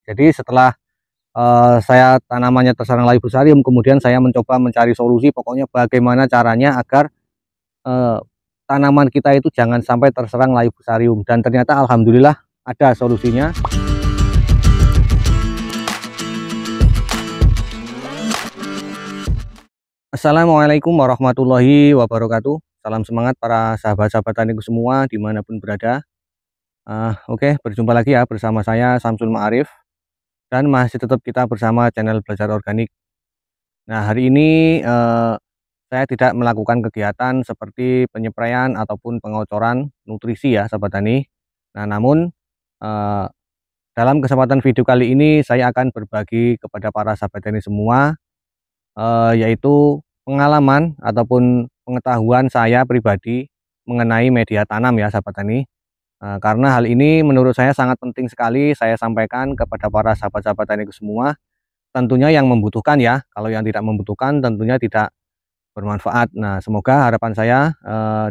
Jadi setelah saya tanamannya terserang layu fusarium, kemudian saya mencoba mencari solusi, pokoknya bagaimana caranya agar tanaman kita itu jangan sampai terserang layu fusarium, dan ternyata alhamdulillah ada solusinya. Assalamualaikum warahmatullahi wabarakatuh. Salam semangat para sahabat-sahabat taniku semua dimanapun berada. Oke, berjumpa lagi ya bersama saya Samsul Ma'arif, dan masih tetap kita bersama channel Belajar Organik. Nah, hari ini saya tidak melakukan kegiatan seperti penyepraian ataupun pengocoran nutrisi ya sahabat tani. Nah, namun dalam kesempatan video kali ini saya akan berbagi kepada para sahabat tani semua, yaitu pengalaman ataupun pengetahuan saya pribadi mengenai media tanam ya sahabat tani. Karena hal ini menurut saya sangat penting sekali saya sampaikan kepada para sahabat-sahabat taniku semua. Tentunya yang membutuhkan ya, kalau yang tidak membutuhkan tentunya tidak bermanfaat. Nah, semoga harapan saya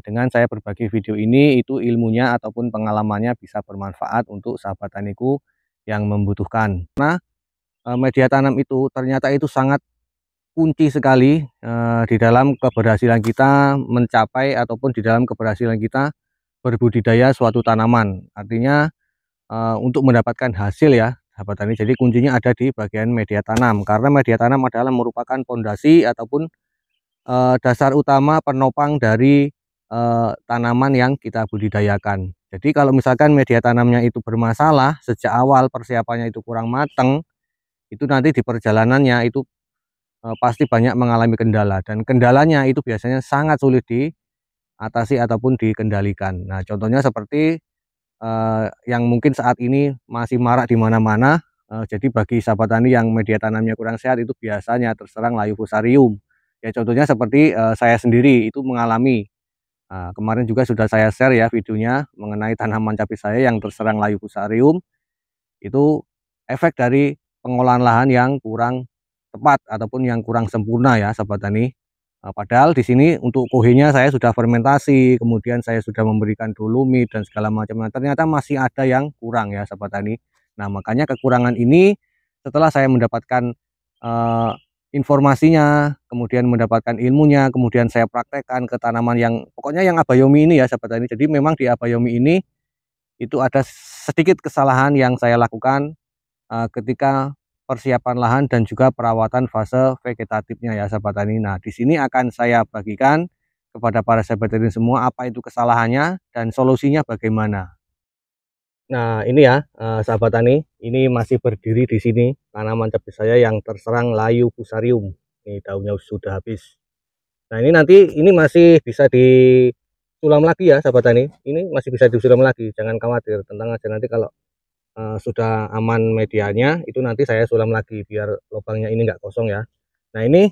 dengan saya berbagi video ini itu ilmunya ataupun pengalamannya bisa bermanfaat untuk sahabat taniku yang membutuhkan. Karena media tanam itu ternyata itu sangat kunci sekali di dalam keberhasilan kita mencapai ataupun di dalam keberhasilan kita berbudidaya suatu tanaman. Artinya untuk mendapatkan hasil ya sahabat tani, jadi kuncinya ada di bagian media tanam, karena media tanam adalah merupakan pondasi ataupun dasar utama penopang dari tanaman yang kita budidayakan. Jadi kalau misalkan media tanamnya itu bermasalah sejak awal, persiapannya itu kurang matang, itu nanti di perjalanannya itu pasti banyak mengalami kendala, dan kendalanya itu biasanya sangat sulit diatasi ataupun dikendalikan. Nah, contohnya seperti yang mungkin saat ini masih marak di mana-mana. Jadi bagi sahabat tani yang media tanamnya kurang sehat itu biasanya terserang layu fusarium. Ya contohnya seperti saya sendiri itu mengalami. Kemarin juga sudah saya share ya videonya mengenai tanaman cabai saya yang terserang layu fusarium. Itu efek dari pengolahan lahan yang kurang tepat ataupun yang kurang sempurna ya sahabat tani. Padahal di sini untuk kohenya saya sudah fermentasi, kemudian saya sudah memberikan dolomit dan segala macam. Nah, ternyata masih ada yang kurang ya sahabat tani. Nah, makanya kekurangan ini setelah saya mendapatkan informasinya, kemudian mendapatkan ilmunya, kemudian saya praktekkan ke tanaman yang pokoknya yang abayomi ini ya sahabat tani. Jadi memang di abayomi ini itu ada sedikit kesalahan yang saya lakukan ketika persiapan lahan dan juga perawatan fase vegetatifnya ya sahabat tani. Nah, di sini akan saya bagikan kepada para sahabat tani semua apa itu kesalahannya dan solusinya bagaimana. Nah, ini ya sahabat tani, ini masih berdiri di sini tanaman cabai saya yang terserang layu fusarium. Ini daunnya sudah habis. Nah, ini nanti ini masih bisa disulam lagi ya sahabat tani. Ini masih bisa disulam lagi, jangan khawatir, tenang aja, nanti kalau sudah aman medianya itu nanti saya sulam lagi biar lubangnya ini enggak kosong ya. Nah, ini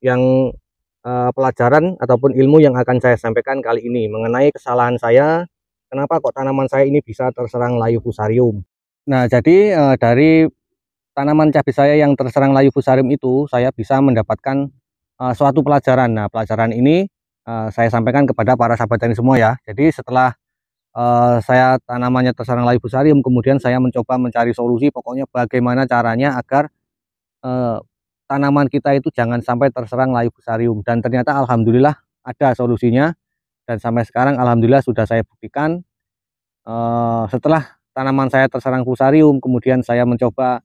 yang pelajaran ataupun ilmu yang akan saya sampaikan kali ini mengenai kesalahan saya, kenapa kok tanaman saya ini bisa terserang layu fusarium. Nah, jadi dari tanaman cabai saya yang terserang layu fusarium itu saya bisa mendapatkan suatu pelajaran. Nah, pelajaran ini saya sampaikan kepada para sahabat tani semua ya. Jadi setelah saya tanamannya terserang layu fusarium, kemudian saya mencoba mencari solusi, pokoknya bagaimana caranya agar tanaman kita itu jangan sampai terserang layu fusarium, dan ternyata alhamdulillah ada solusinya, dan sampai sekarang alhamdulillah sudah saya buktikan. Setelah tanaman saya terserang fusarium, kemudian saya mencoba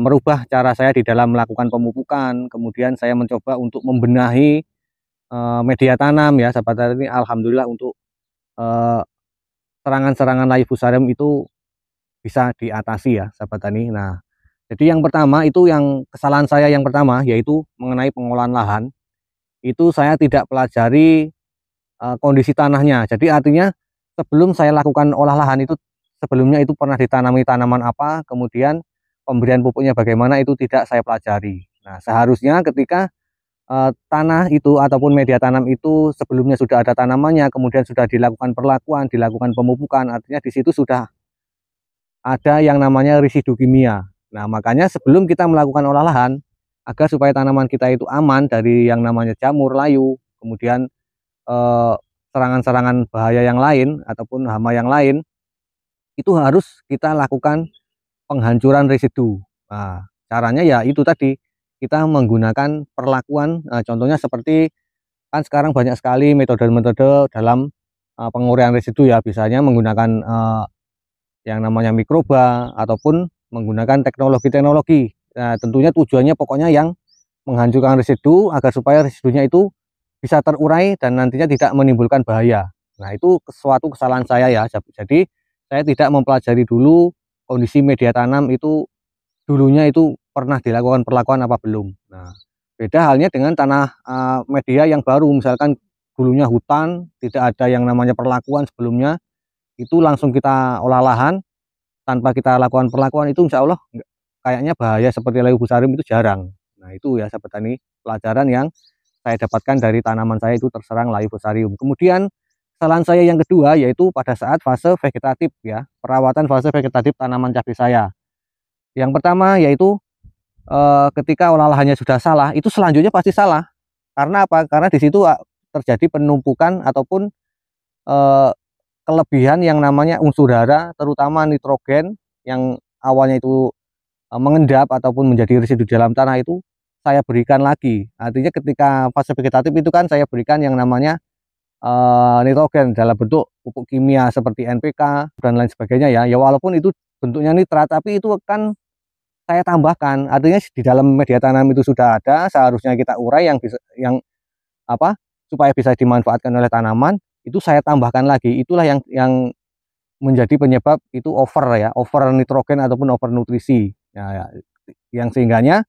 merubah cara saya di dalam melakukan pemupukan, kemudian saya mencoba untuk membenahi media tanam ya sahabat tani. Alhamdulillah untuk serangan-serangan layu fusarium itu bisa diatasi ya sahabat tani. Nah, jadi yang pertama itu yang kesalahan saya yang pertama yaitu mengenai pengolahan lahan. Itu saya tidak pelajari kondisi tanahnya. Jadi artinya sebelum saya lakukan olah lahan itu sebelumnya itu pernah ditanami tanaman apa, kemudian pemberian pupuknya bagaimana itu tidak saya pelajari. Nah, seharusnya ketika tanah itu ataupun media tanam itu sebelumnya sudah ada tanamannya, kemudian sudah dilakukan perlakuan, dilakukan pemupukan, artinya di situ sudah ada yang namanya residu kimia. Nah, makanya sebelum kita melakukan olah lahan, agar supaya tanaman kita itu aman dari yang namanya jamur, layu, kemudian serangan-serangan bahaya yang lain ataupun hama yang lain, itu harus kita lakukan penghancuran residu. Nah, caranya ya itu tadi, kita menggunakan perlakuan, contohnya seperti kan sekarang banyak sekali metode-metode dalam penguraian residu ya, biasanya menggunakan yang namanya mikroba ataupun menggunakan teknologi-teknologi. Nah, tentunya tujuannya pokoknya yang menghancurkan residu agar supaya residunya itu bisa terurai dan nantinya tidak menimbulkan bahaya. Nah, itu suatu kesalahan saya ya. Jadi saya tidak mempelajari dulu kondisi media tanam itu dulunya itu pernah dilakukan perlakuan apa belum. Nah, beda halnya dengan tanah media yang baru, misalkan dulunya hutan, tidak ada yang namanya perlakuan sebelumnya, itu langsung kita olah lahan tanpa kita lakukan perlakuan, itu insya Allah kayaknya bahaya seperti layu fusarium itu jarang. Nah, itu ya sahabat tani, pelajaran yang saya dapatkan dari tanaman saya itu terserang layu fusarium. Kemudian kesalahan saya yang kedua yaitu pada saat fase vegetatif ya, perawatan fase vegetatif tanaman cabai saya. Yang pertama yaitu ketika olah lahannya sudah salah, itu selanjutnya pasti salah. Karena apa? Karena di situ terjadi penumpukan ataupun eh, kelebihan yang namanya unsur hara, terutama nitrogen yang awalnya itu mengendap ataupun menjadi residu dalam tanah, itu saya berikan lagi. Artinya ketika fase vegetatif itu kan saya berikan yang namanya nitrogen dalam bentuk pupuk kimia seperti NPK dan lain sebagainya ya. Ya walaupun itu bentuknya nitrat, tapi itu kan saya tambahkan. Artinya di dalam media tanam itu sudah ada, seharusnya kita urai yang bisa, yang apa, supaya bisa dimanfaatkan oleh tanaman, itu saya tambahkan lagi. Itulah yang menjadi penyebab itu over ya, over nitrogen ataupun over nutrisi. Ya, yang sehingganya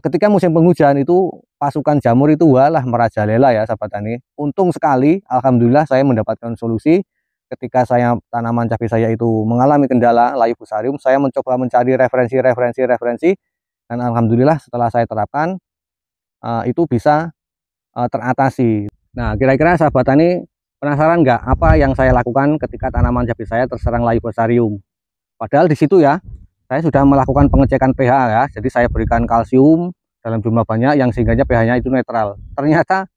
ketika musim penghujan itu pasukan jamur itu walah merajalela ya sahabat tani. Untung sekali, alhamdulillah saya mendapatkan solusi ketika tanaman cabai saya itu mengalami kendala layu fusarium. Saya mencoba mencari referensi dan alhamdulillah setelah saya terapkan itu bisa teratasi. Nah, kira-kira sahabat tani penasaran nggak apa yang saya lakukan ketika tanaman cabai saya terserang layu fusarium? Padahal di situ ya, saya sudah melakukan pengecekan pH ya, jadi saya berikan kalsium dalam jumlah banyak yang sehingganya pH-nya itu netral. Ternyata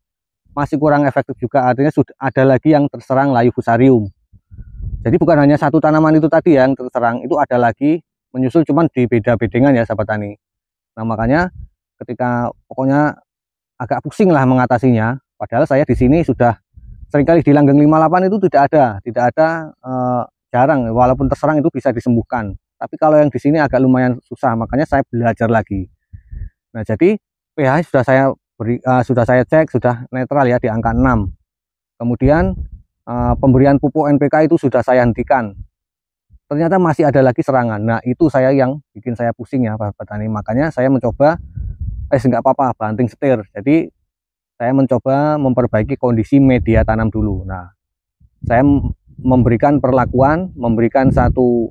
masih kurang efektif juga, artinya sudah ada lagi yang terserang layu fusarium. Jadi bukan hanya satu tanaman itu tadi yang terserang, itu ada lagi menyusul, cuman di beda-bedengan ya sahabat tani. Nah, makanya ketika pokoknya agak pusing lah mengatasinya, padahal saya di sini sudah seringkali di langgeng 58 itu tidak ada jarang, walaupun terserang itu bisa disembuhkan. Tapi kalau yang di sini agak lumayan susah, makanya saya belajar lagi. Nah, jadi pH sudah saya cek, sudah netral ya di angka 6. Kemudian pemberian pupuk NPK itu sudah saya hentikan. Ternyata masih ada lagi serangan. Nah, itu yang bikin saya pusing ya Pak Petani. Makanya saya mencoba, enggak apa-apa, banting setir. Jadi saya mencoba memperbaiki kondisi media tanam dulu. Nah, saya memberikan perlakuan, memberikan satu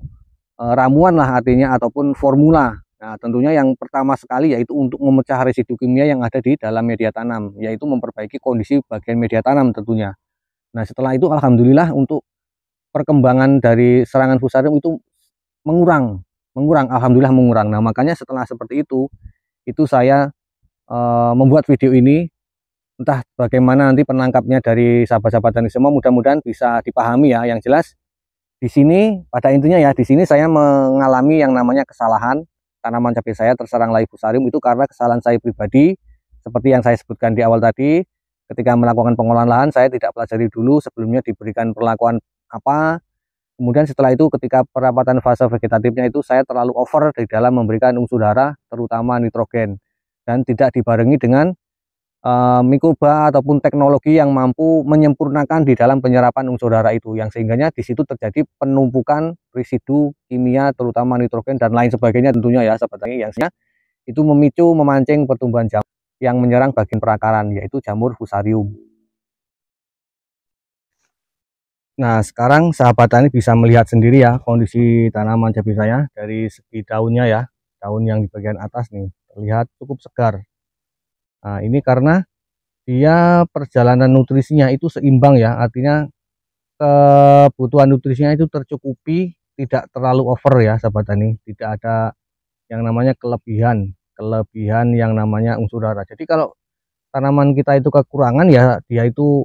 ramuan lah artinya, ataupun formula. Nah, tentunya yang pertama sekali yaitu untuk memecah residu kimia yang ada di dalam media tanam, yaitu memperbaiki kondisi bagian media tanam tentunya. Nah, setelah itu alhamdulillah untuk perkembangan dari serangan fusarium itu mengurang, alhamdulillah mengurang. Nah, makanya setelah seperti itu saya membuat video ini. Entah bagaimana nanti penangkapnya dari sahabat-sahabat tani semua, mudah-mudahan bisa dipahami ya. Yang jelas di sini pada intinya ya, di sini saya mengalami yang namanya kesalahan tanaman cabai saya terserang layu fusarium itu karena kesalahan saya pribadi, seperti yang saya sebutkan di awal tadi. Ketika melakukan pengolahan lahan, saya tidak pelajari dulu sebelumnya diberikan perlakuan apa. Kemudian setelah itu ketika perawatan fase vegetatifnya itu saya terlalu over di dalam memberikan unsur hara, terutama nitrogen, dan tidak dibarengi dengan mikroba ataupun teknologi yang mampu menyempurnakan di dalam penyerapan unsur hara itu, yang sehingganya di situ terjadi penumpukan residu kimia terutama nitrogen dan lain sebagainya tentunya ya sahabat tani, yang itu memancing pertumbuhan jamur yang menyerang bagian perakaran yaitu jamur fusarium. Nah, sekarang sahabat tani bisa melihat sendiri ya kondisi tanaman cabai saya dari segi daunnya ya, daun yang di bagian atas nih terlihat cukup segar. Nah, ini karena dia perjalanan nutrisinya itu seimbang ya, artinya kebutuhan nutrisinya itu tercukupi, tidak terlalu over ya sahabat tani, tidak ada yang namanya kelebihan yang namanya unsur hara. Jadi kalau tanaman kita itu kekurangan ya dia itu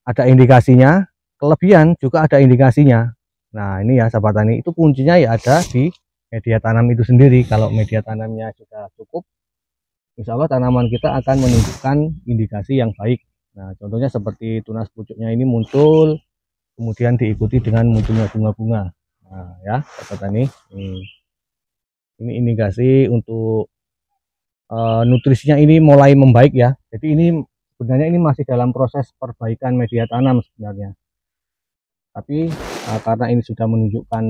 ada indikasinya, kelebihan juga ada indikasinya. Nah, ini ya sahabat tani, itu kuncinya ya ada di media tanam itu sendiri. Kalau media tanamnya sudah cukup, insya Allah tanaman kita akan menunjukkan indikasi yang baik. Nah, contohnya seperti tunas pucuknya ini muncul, kemudian diikuti dengan munculnya bunga-bunga. Nah, ya, sahabat tani, ini indikasi untuk nutrisinya ini mulai membaik ya. Jadi ini sebenarnya ini masih dalam proses perbaikan media tanam sebenarnya. Tapi karena ini sudah menunjukkan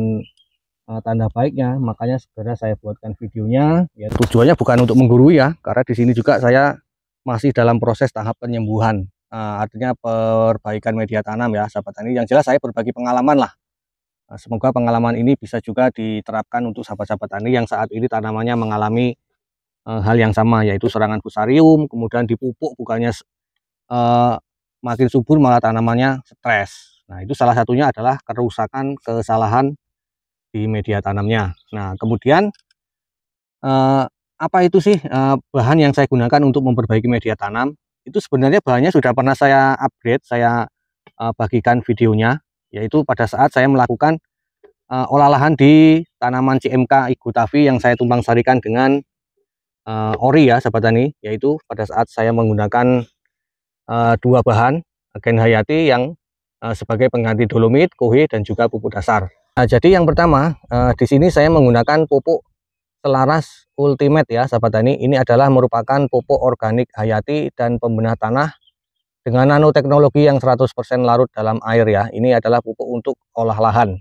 tanda baiknya, makanya segera saya buatkan videonya. Ya, tujuannya bukan untuk menggurui ya, karena di sini juga saya masih dalam proses tahap penyembuhan. Artinya perbaikan media tanam ya, sahabat tani. Yang jelas saya berbagi pengalaman lah. Semoga pengalaman ini bisa juga diterapkan untuk sahabat-sahabat tani yang saat ini tanamannya mengalami hal yang sama, yaitu serangan fusarium, kemudian dipupuk bukannya makin subur malah tanamannya stres. Nah, itu salah satunya adalah kerusakan, kesalahan di media tanamnya. Nah, kemudian apa itu sih bahan yang saya gunakan untuk memperbaiki media tanam? Itu sebenarnya bahannya sudah pernah saya upgrade, saya bagikan videonya, yaitu pada saat saya melakukan olah lahan di tanaman CMK Igutavi yang saya tumpang sarikan dengan ori ya, sahabat tani, yaitu pada saat saya menggunakan dua bahan Gen Hayati yang sebagai pengganti dolomit, kohe, dan juga pupuk dasar. Nah, jadi yang pertama di sini saya menggunakan pupuk Selaras Ultimate ya, sahabat tani. Ini adalah merupakan pupuk organik hayati dan pembenah tanah dengan nanoteknologi yang 100% larut dalam air ya. Ini adalah pupuk untuk olah lahan.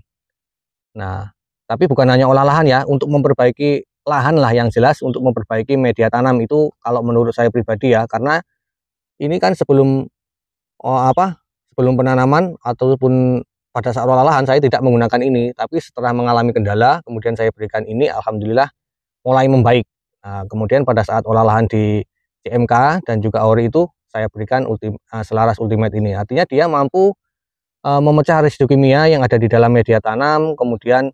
Nah, tapi bukan hanya olah lahan ya, untuk memperbaiki lahan lah yang jelas, untuk memperbaiki media tanam itu kalau menurut saya pribadi ya, karena ini kan sebelum sebelum penanaman ataupun pada saat olah lahan saya tidak menggunakan ini, tapi setelah mengalami kendala kemudian saya berikan ini, alhamdulillah mulai membaik. Nah, kemudian pada saat olah lahan di CMK dan juga ori itu saya berikan Selaras Ultimate ini. Artinya dia mampu memecah residu kimia yang ada di dalam media tanam, kemudian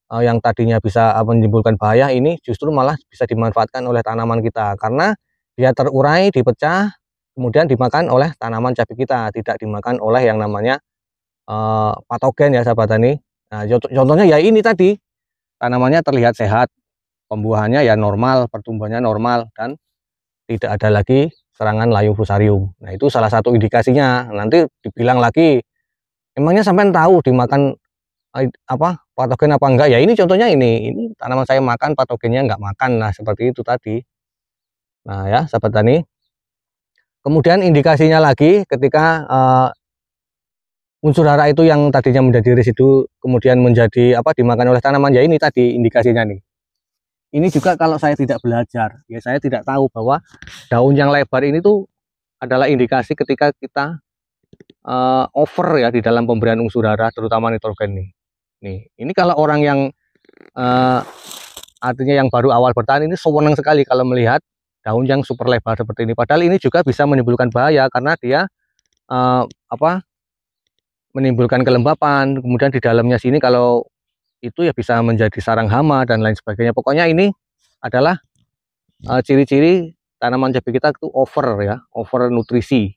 yang tadinya bisa menimbulkan bahaya ini justru malah bisa dimanfaatkan oleh tanaman kita karena dia terurai, dipecah, kemudian dimakan oleh tanaman cabai kita, tidak dimakan oleh yang namanya patogen ya, sahabat tani. Nah, contohnya ya ini tadi, tanamannya terlihat sehat, pembuahannya ya normal, pertumbuhannya normal, dan tidak ada lagi serangan layu fusarium. Nah, itu salah satu indikasinya. Nanti dibilang lagi, emangnya sampai tahu dimakan patogen apa enggak? Ya ini contohnya ini tanaman saya makan, patogennya enggak makan. Nah, seperti itu tadi. Nah ya, sahabat tani. Kemudian indikasinya lagi ketika unsur hara itu yang tadinya menjadi residu kemudian menjadi dimakan oleh tanaman, ya ini tadi indikasinya nih. Ini juga kalau saya tidak belajar, ya saya tidak tahu bahwa daun yang lebar ini tuh adalah indikasi ketika kita over ya di dalam pemberian unsur hara, terutama nitrogen nih. Ini kalau orang yang artinya yang baru awal bertahan ini senang sekali kalau melihat daun yang super lebar seperti ini. Padahal ini juga bisa menimbulkan bahaya karena dia menimbulkan kelembapan, kemudian di dalamnya sini kalau itu ya bisa menjadi sarang hama dan lain sebagainya. Pokoknya ini adalah ciri-ciri tanaman cabai kita itu over ya, over nutrisi.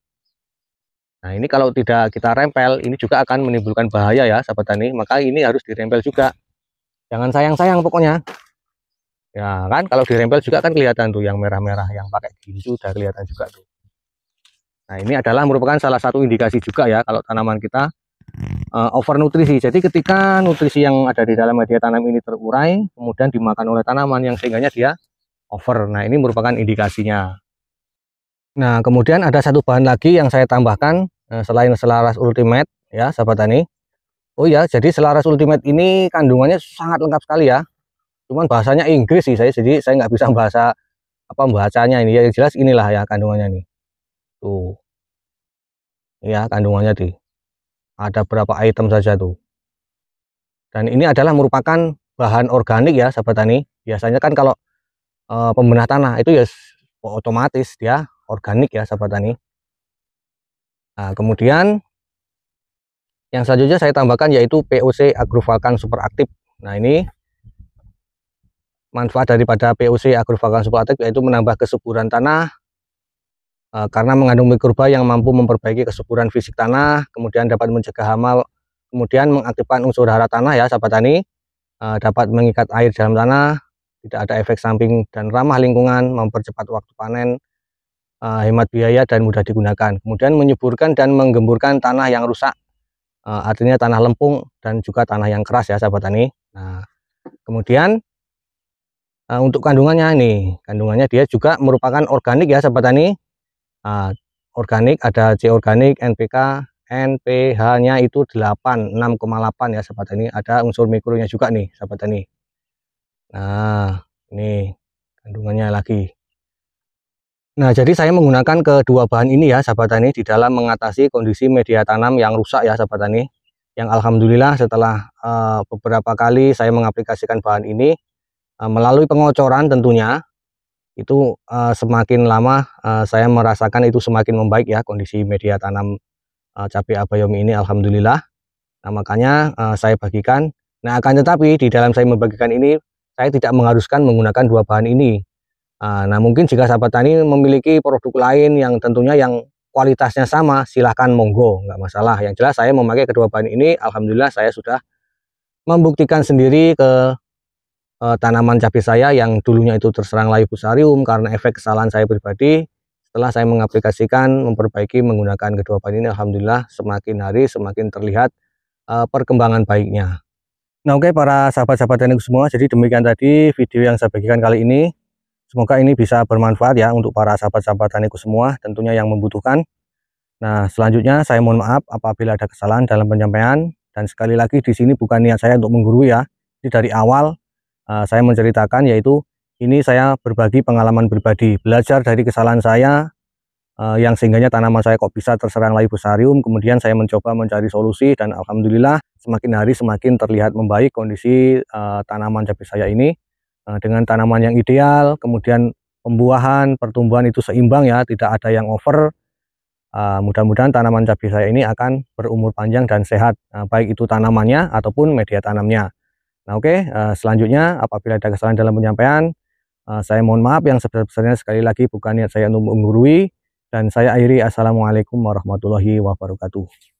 Nah, ini kalau tidak kita rempel, ini juga akan menimbulkan bahaya ya, sahabat tani. Maka ini harus dirempel juga. Jangan sayang-sayang pokoknya. Ya kan, kalau dirempel juga kan kelihatan tuh yang merah-merah, yang pakai gincu udah kelihatan juga tuh. Nah, ini adalah merupakan salah satu indikasi juga ya kalau tanaman kita over nutrisi. Jadi ketika nutrisi yang ada di dalam media tanam ini terurai, kemudian dimakan oleh tanaman yang sehingganya dia over. Nah, ini merupakan indikasinya. Nah, kemudian ada satu bahan lagi yang saya tambahkan selain Selaras Ultimate ya, sahabat tani. Oh ya, jadi Selaras Ultimate ini kandungannya sangat lengkap sekali ya. Cuman bahasanya Inggris sih jadi saya nggak bisa membacanya ini. Ya, yang jelas inilah ya kandungannya nih. Tuh. Ya, kandungannya di ada berapa item saja tuh. Dan ini adalah merupakan bahan organik ya, sahabat tani. Biasanya kan kalau pembenah tanah itu ya otomatis dia organik ya, sahabat tani. Nah, kemudian yang selanjutnya saya tambahkan yaitu POC Agrovulcan Super Aktif. Nah, ini manfaat daripada POC Agrovulcan Super Aktif yaitu menambah kesuburan tanah karena mengandung mikroba yang mampu memperbaiki kesuburan fisik tanah, kemudian dapat mencegah hama, kemudian mengaktifkan unsur hara tanah ya, sahabat tani. dapat mengikat air dalam tanah, tidak ada efek samping dan ramah lingkungan, mempercepat waktu panen, hemat biaya dan mudah digunakan. Kemudian menyuburkan dan menggemburkan tanah yang rusak, artinya tanah lempung dan juga tanah yang keras ya sahabat tani. Nah, kemudian untuk kandungannya nih, kandungannya dia juga merupakan organik ya sahabat tani. Organik, ada C organik, NPK, NPH-nya itu 6,8 ya sahabat tani. Ada unsur mikronya juga nih sahabat tani. Nah, ini kandungannya lagi. Nah, jadi saya menggunakan kedua bahan ini ya sahabat tani di dalam mengatasi kondisi media tanam yang rusak ya sahabat tani. Yang alhamdulillah setelah beberapa kali saya mengaplikasikan bahan ini melalui pengocoran tentunya, itu semakin lama saya merasakan itu semakin membaik ya kondisi media tanam cabai abayomi ini alhamdulillah. Nah, makanya saya bagikan. Nah, akan tetapi di dalam saya membagikan ini saya tidak mengharuskan menggunakan dua bahan ini. Nah, mungkin jika sahabat tani memiliki produk lain yang tentunya yang kualitasnya sama, silahkan monggo, nggak masalah. Yang jelas saya memakai kedua bahan ini, alhamdulillah saya sudah membuktikan sendiri ke tanaman cabai saya yang dulunya itu terserang layu fusarium karena efek kesalahan saya pribadi. Setelah saya mengaplikasikan, memperbaiki menggunakan kedua bahan ini, alhamdulillah semakin hari semakin terlihat perkembangan baiknya. Nah, oke para sahabat-sahabat tani semua, jadi demikian tadi video yang saya bagikan kali ini. Semoga ini bisa bermanfaat ya untuk para sahabat-sahabat taniku semua, tentunya yang membutuhkan. Nah, selanjutnya saya mohon maaf apabila ada kesalahan dalam penyampaian, dan sekali lagi di sini bukan niat saya untuk menggurui ya. Jadi dari awal saya menceritakan, yaitu ini saya berbagi pengalaman pribadi, belajar dari kesalahan saya yang sehingganya tanaman saya kok bisa terserang layu fusarium. Kemudian saya mencoba mencari solusi dan alhamdulillah semakin hari semakin terlihat membaik kondisi tanaman cabai saya ini dengan tanaman yang ideal. Kemudian pembuahan, pertumbuhan itu seimbang ya, tidak ada yang over. Mudah-mudahan tanaman cabai saya ini akan berumur panjang dan sehat, baik itu tanamannya ataupun media tanamnya. Nah, oke, selanjutnya apabila ada kesalahan dalam penyampaian, saya mohon maaf yang sebesar-besarnya. Sekali lagi bukan niat saya untuk menggurui, dan saya akhiri. Assalamualaikum warahmatullahi wabarakatuh.